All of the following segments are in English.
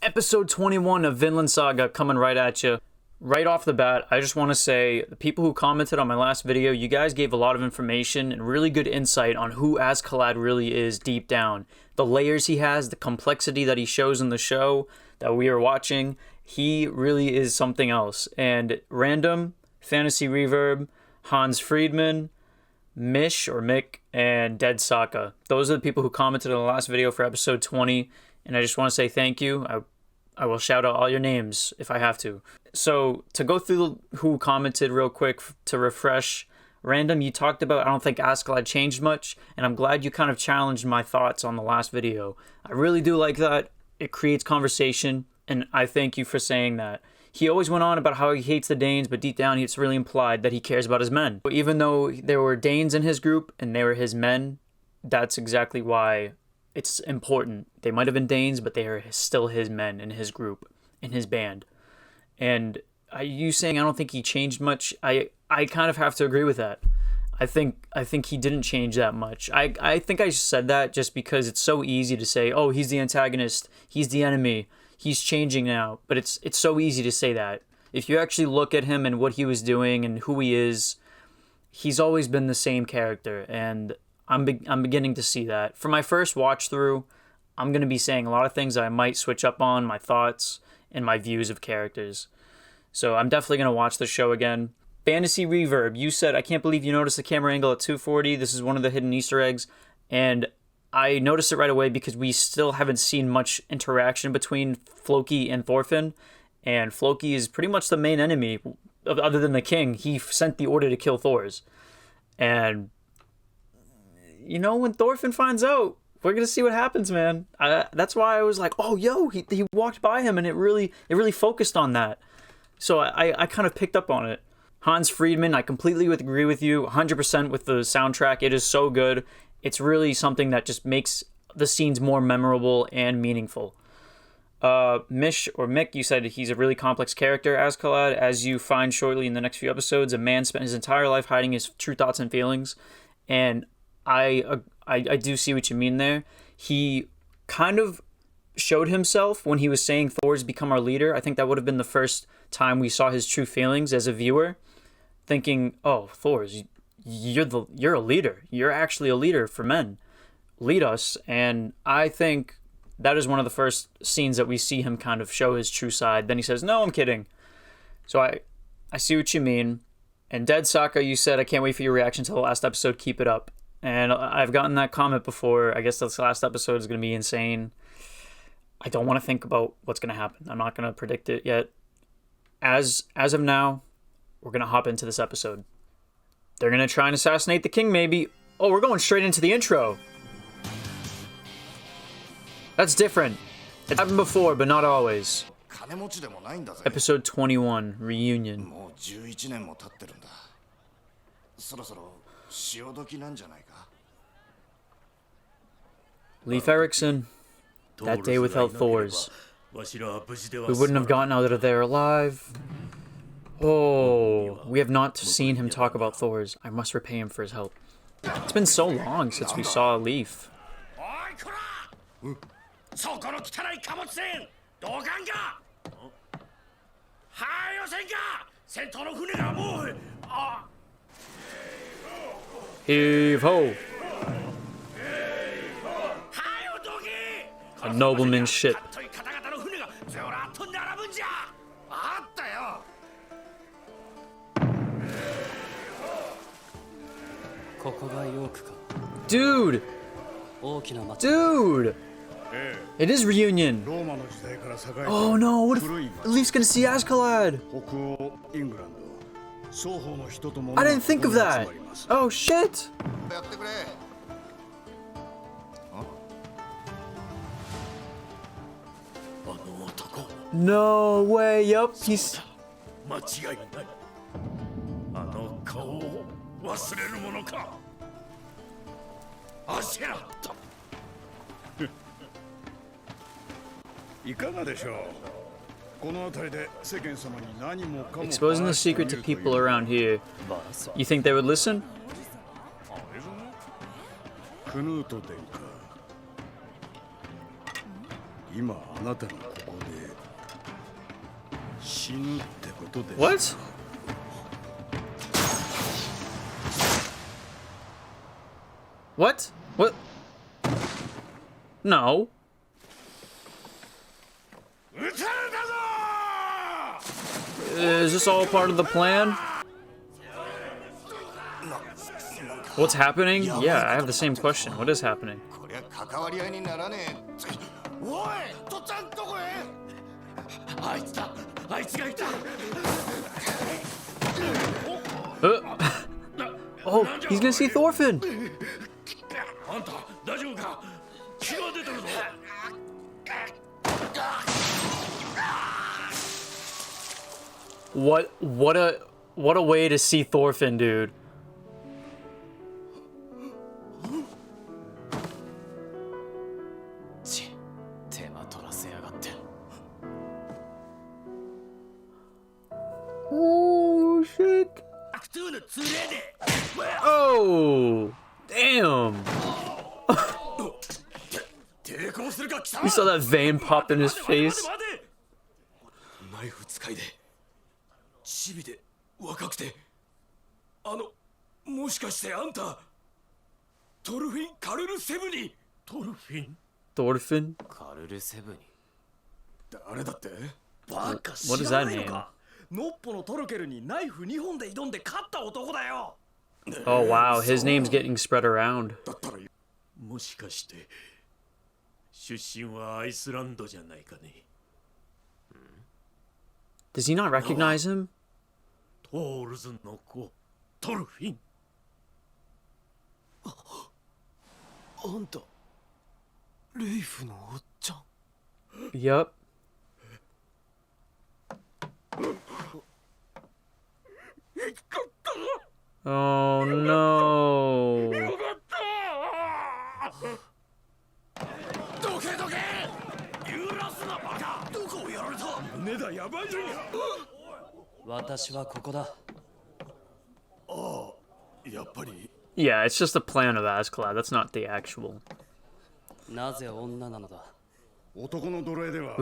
Episode 21 of Vinland Saga coming right at you. Right off the bat, I just want to say, the people who commented on my last video, you guys gave a lot of information and really good insight on who Askeladd really is deep down. The layers he has, the complexity that he shows in the show that we are watching, he really is something else. And Random, Fantasy Reverb, Hans Friedman, Mish or Mick, and Dead Sokka. Those are the people who commented on the last video for episode 20. And I just want to say thank you. I will shout out all your names if I have to. So to go through who commented real quick to refresh, Random, you talked about I don't think Askeladd changed much, and I'm glad you kind of challenged my thoughts on the last video. I really do like that. It creates conversation, and I thank you for saying that. He always went on about how he hates the Danes, but deep down it's really implied that he cares about his men. But even though there were Danes in his group and they were his men, that's exactly why it's important. They might have been Danes, but they are still his men in his group, in his band. And you saying I don't think he changed much, I kind of have to agree with that. I think he didn't change that much. I think I said that just because it's so easy to say, oh, he's the antagonist, he's the enemy, he's changing now. But it's so easy to say that. If you actually look at him and what he was doing and who he is, he's always been the same character, and I'm beginning to see that. For my first watch through, I'm going to be saying a lot of things that I might switch up on, my thoughts and my views of characters. So I'm definitely going to watch the show again. Fantasy Reverb, you said, I can't believe you noticed the camera angle at 240. This is one of the hidden Easter eggs. And I noticed it right away because we still haven't seen much interaction between Floki and Thorfinn. And Floki is pretty much the main enemy, other than the king. He sent the order to kill Thor's. And you know, when Thorfinn finds out, we're gonna see what happens, man. That's why I was like, oh, yo, he walked by him, and it really focused on that. So I kind of picked up on it. Hans Friedman, I completely agree with you, 100% with the soundtrack. It is so good. It's really something that just makes the scenes more memorable and meaningful. Mish or Mick, you said he's a really complex character, Askeladd. As you find shortly in the next few episodes, a man spent his entire life hiding his true thoughts and feelings, and I do see what you mean there. He kind of showed himself when he was saying Thor's become our leader. I think that would have been the first time we saw his true feelings as a viewer, thinking, oh, Thor's, you're a leader. You're actually a leader for men. Lead us. And I think that is one of the first scenes that we see him kind of show his true side. Then he says, no, I'm kidding. So I see what you mean. And Dead Sokka, you said, I can't wait for your reaction to the last episode. Keep it up. And I've gotten that comment before. I guess this last episode is going to be insane. I don't want to think about what's going to happen. I'm not going to predict it yet. As of now, we're going to hop into this episode. They're going to try and assassinate the king, maybe. Oh, we're going straight into the intro. That's different. It's happened before, but not always. Episode 21, Reunion. Leif Erikson, that day without Thor's. We wouldn't have gotten out of there alive. Oh, we have not seen him talk about Thor's. I must repay him for his help. It's been so long since we saw Leif. Heave ho! A nobleman's ship. Dude! Dude! It is reunion! Oh no, what if Leif's gonna see Askeladd? I didn't think of that! Oh shit! No way, yup, he's... Exposing the secret to people around here. You think they would listen? クヌート殿下、今あなたがここで What? What? What? No. Is this all part of the plan? What's happening? Yeah, I have the same question. What is happening? Oh, he's gonna see Thorfinn! What a way to see Thorfinn, dude. Oh shit. Oh damn. You saw that vein pop in his face. Thorfinn? What is that name? Oh wow, his name's getting spread around. Does he not recognize him? Yup. Oh no. Yeah, it's just a plan of Ascalad. That's not the actual. We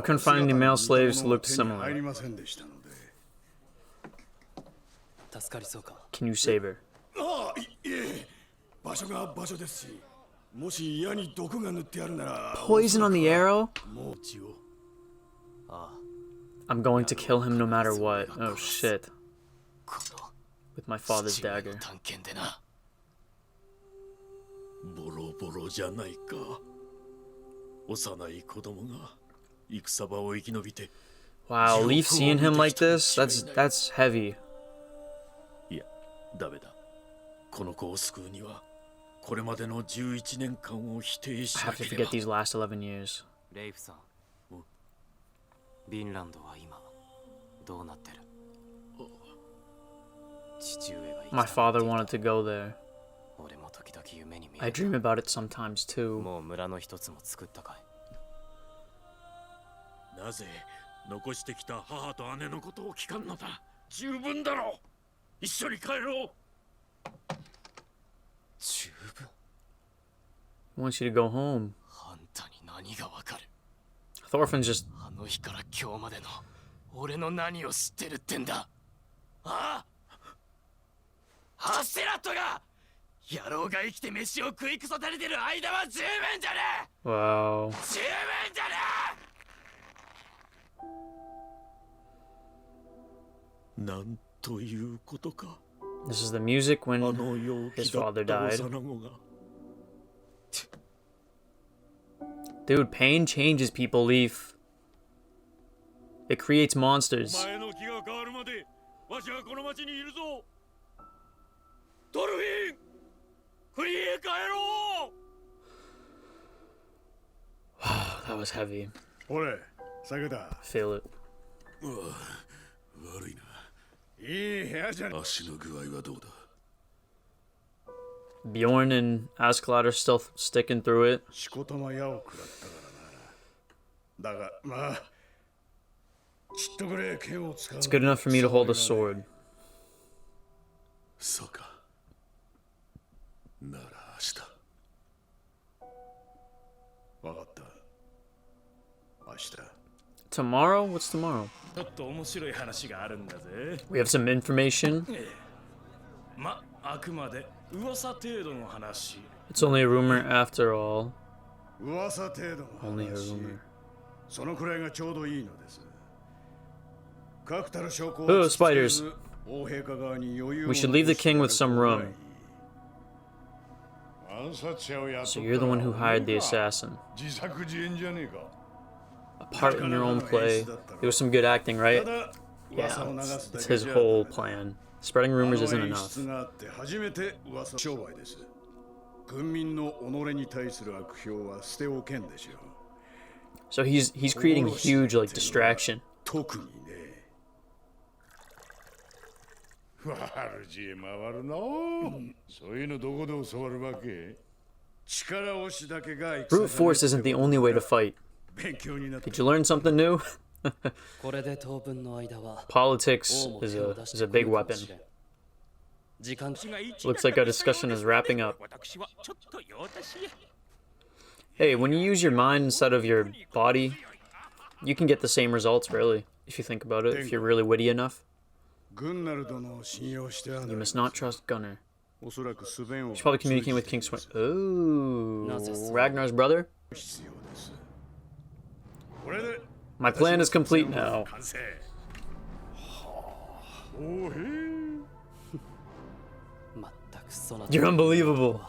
couldn't find any male slaves who looked similar. Can you save her? Poison on the arrow? I'm going to kill him no matter what. Oh shit. With my father's dagger. Wow, Leif seeing him like this? That's heavy. I have to forget these last 11 years. My father wanted to go there. I dream about it sometimes too. He wants you to go home. Thorfinn's just... Wow. This is the music when his father died. Dude, pain changes people, Leif. It creates monsters. That was heavy. Feel it. Bjorn and Ascalad are still sticking through it. It's good enough for me to hold a sword. Tomorrow? What's tomorrow? We have some information. It's only a rumor after all. Only a rumor. Oh, spiders. We should leave the king with some room. So you're the one who hired the assassin. A part in your own play. It was some good acting, right? Yeah, it's his whole plan. Spreading rumors isn't enough. So he's creating huge like distraction. Brute force isn't the only way to fight. Did you learn something new? Politics is a big weapon. Looks like our discussion is wrapping up. Hey, when you use your mind instead of your body, you can get the same results, really, if you think about it, if you're really witty enough. You must not trust Gunnar. You should probably communicate with King Sweyn. Oh, Ragnar's brother? My plan is complete now. You're unbelievable.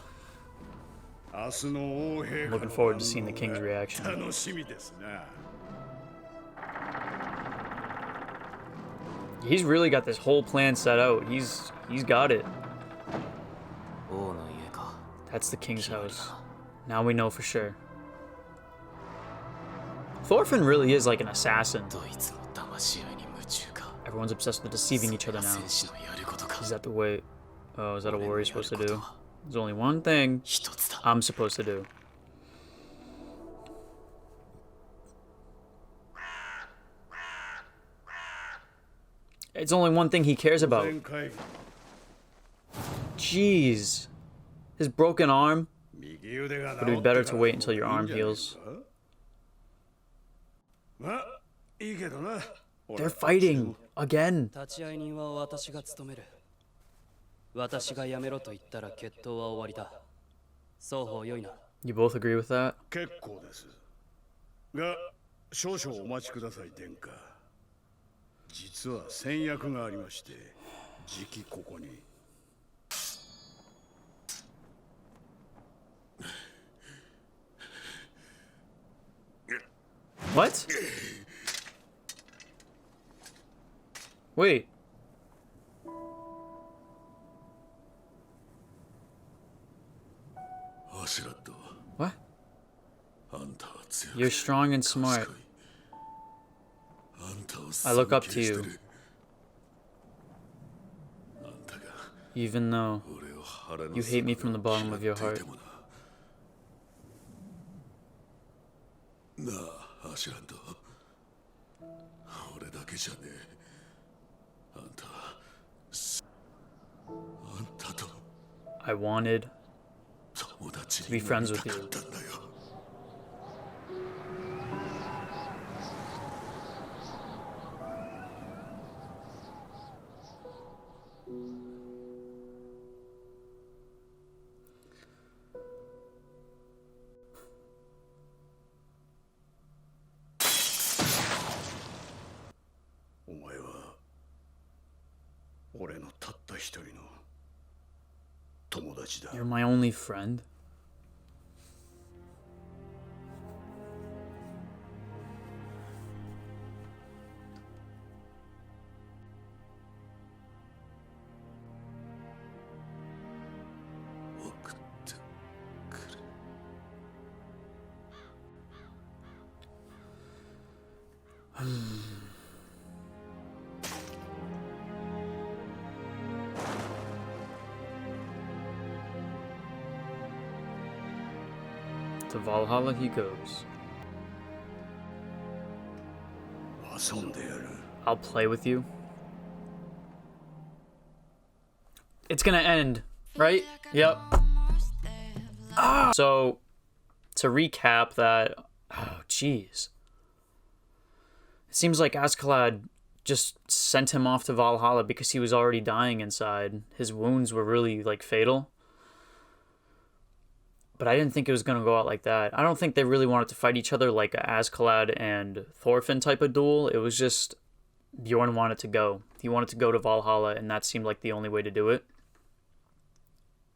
I'm looking forward to seeing the king's reaction. He's really got this whole plan set out. He's got it. That's the king's house. Now we know for sure. Thorfinn really is like an assassin. Everyone's obsessed with deceiving each other now. Is that the way... Oh, is that a warrior supposed to do? There's only one thing I'm supposed to do. It's only one thing he cares about. Jeez. His broken arm. Would it be better to wait until your arm heals? They're fighting again. You both agree with that? What? Wait. What? You're strong and smart. I look up to you. Even though you hate me from the bottom of your heart. I wanted to be friends with you. You're my only friend. To Valhalla he goes. I'll play with you. It's gonna end, right? Yep. Ah! So, to recap that... Oh, jeez. It seems like Askeladd just sent him off to Valhalla because he was already dying inside. His wounds were really like fatal. But I didn't think it was going to go out like that. I don't think they really wanted to fight each other like a Askeladd and Thorfinn type of duel. It was just Bjorn wanted to go. He wanted to go to Valhalla, and that seemed like the only way to do it.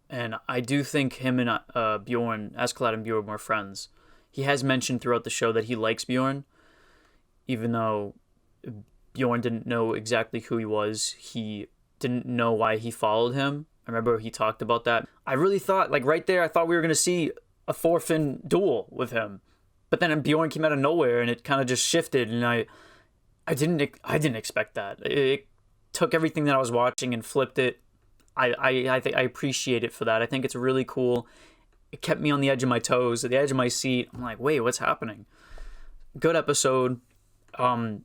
And I do think him and Bjorn, Askeladd and Bjorn were friends. He has mentioned throughout the show that he likes Bjorn, even though Bjorn didn't know exactly who he was. He didn't know why he followed him. I remember he talked about that. I really thought, like right there, I thought we were going to see a Thorfinn duel with him. But then Bjorn came out of nowhere and it kind of just shifted, and I didn't expect that. It took everything that I was watching and flipped it. I think I appreciate it for that. I think it's really cool. It kept me on the edge of my toes, at the edge of my seat. I'm like, wait, what's happening? Good episode. To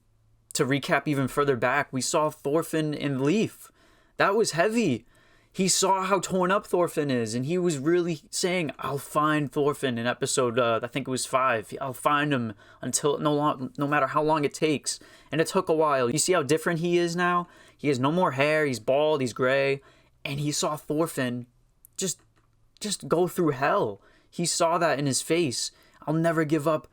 recap even further back, we saw Thorfinn and Leif. That was heavy. He saw how torn up Thorfinn is, and he was really saying, I'll find Thorfinn in episode, I think it was 5. I'll find him until no matter how long it takes. And it took a while. You see how different he is now? He has no more hair, he's bald, he's gray, and he saw Thorfinn just go through hell. He saw that in his face. I'll never give up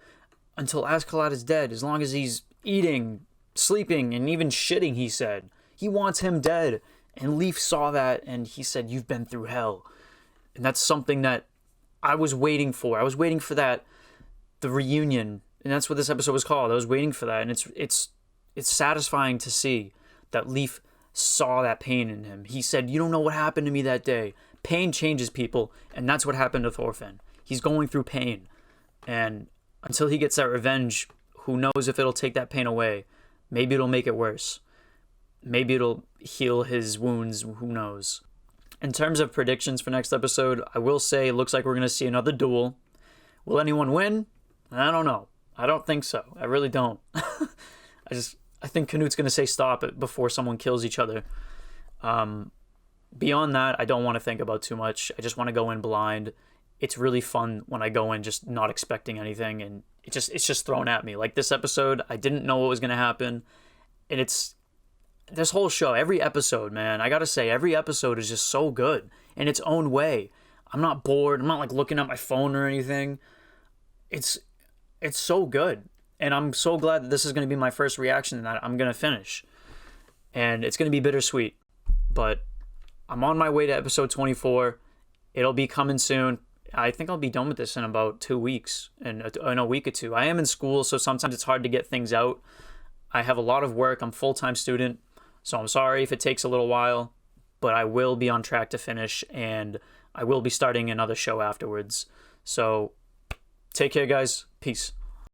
until Askeladd is dead, as long as he's eating, sleeping, and even shitting, he said. He wants him dead. And Leif saw that, and he said, you've been through hell. And that's something that I was waiting for. I was waiting for that, the reunion. And that's what this episode was called. I was waiting for that. And it's satisfying to see that Leif saw that pain in him. He said, you don't know what happened to me that day. Pain changes people, and that's what happened to Thorfinn. He's going through pain. And until he gets that revenge, who knows if it'll take that pain away. Maybe it'll make it worse. Maybe it'll heal his wounds, who knows. In terms of predictions for next episode, I will say it looks like we're going to see another duel. Will anyone win? I don't know. I don't think so. I really don't. I think Knut's going to say stop it before someone kills each other. Beyond that, I don't want to think about too much. I just want to go in blind. It's really fun when I go in just not expecting anything, and it's just thrown at me. Like this episode, I didn't know what was going to happen, and it's this whole show, every episode, man, I gotta say, every episode is just so good in its own way. I'm not bored. I'm not like looking at my phone or anything. It's so good. And I'm so glad that this is going to be my first reaction and that I'm going to finish. And it's going to be bittersweet. But I'm on my way to episode 24. It'll be coming soon. I think I'll be done with this in about 2 weeks, in a week or two. I am in school, so sometimes it's hard to get things out. I have a lot of work. I'm a full-time student. So I'm sorry if it takes a little while, but I will be on track to finish, and I will be starting another show afterwards. So take care, guys. Peace.